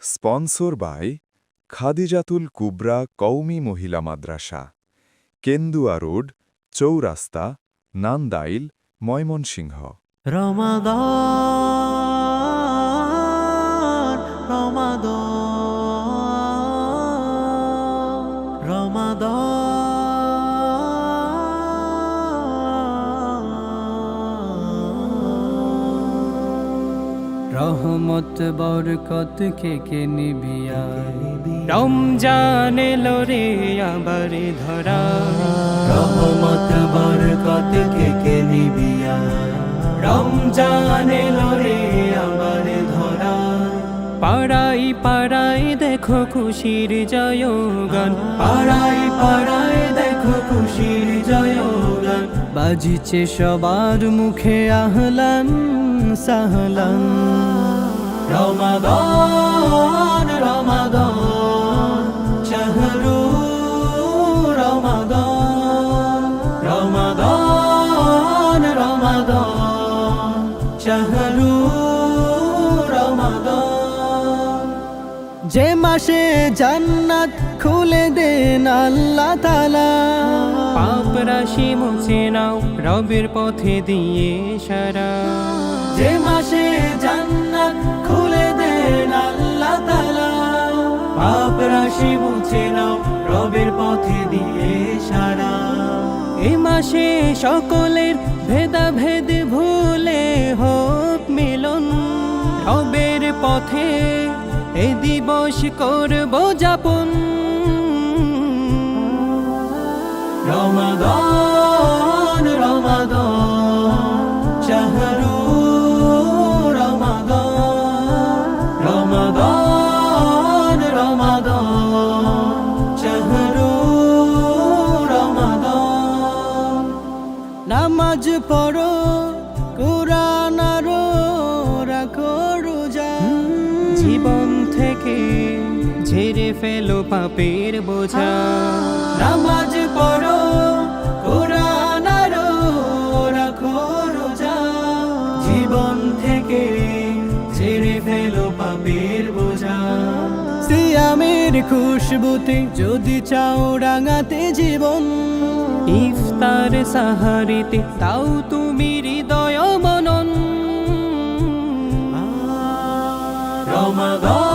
Sponsor by খাদিজাতুল কুবরা কওমি মহিলা মাদ্রাসা, Kendua road, চৌরাস্তা, নান্দাইল, ময়মনসিংহ। রমাদান রমাদান রমাদান রহমত বরকত কে নিবিয়া রমজান এলো রে আবার ধরা রহমত বরকত কে নিবিয়া রমজান এলো রে আবার ধরা পাড়াই পাড়াই দেখো খুশির জয়গান পাড়াই পাড়াই দেখো খুশির জয়গান বাজিছে সবার মুখে আহলান সাহলান রমাদান রমাদান শাহরু রমাদান রমাদান রমাদান শাহরু রমাদান যে মাসে জান্নাত খুলে দেন আল্লাহ তাআলা পাপ রাশি মুছে নাও রবের পথে দিয়ে সারা যে মাসে জান্নাত খুলে দেন আল্লাহ তাআলা পাপ রাশি মুছে নাও রবের পথে দিয়ে সারা এই মাসে সকলের ভেদাভেদ ভুলে হোক মিলন রবের পথে এই দিবস করব যাপন রমাদান রমাদান শাহরু রমাদান রমাদান রমাদান শাহরু রমাদান নামাজ পড়ো কুরআন আরো রাখো রোজা জীবন থেকে ঝেড়ে ফেলো পাপের বোঝা নামাজ পড়ো কুরআন আরো রাখো রোজা জীবন থেকে ঝেড়ে ফেলো পাপের বোঝা সিয়ামের খুশবুতে যদি চাও রাঙাতে জীবন ইফতার সাহারিতে তাও তুমি হৃদয় মনন রমাদান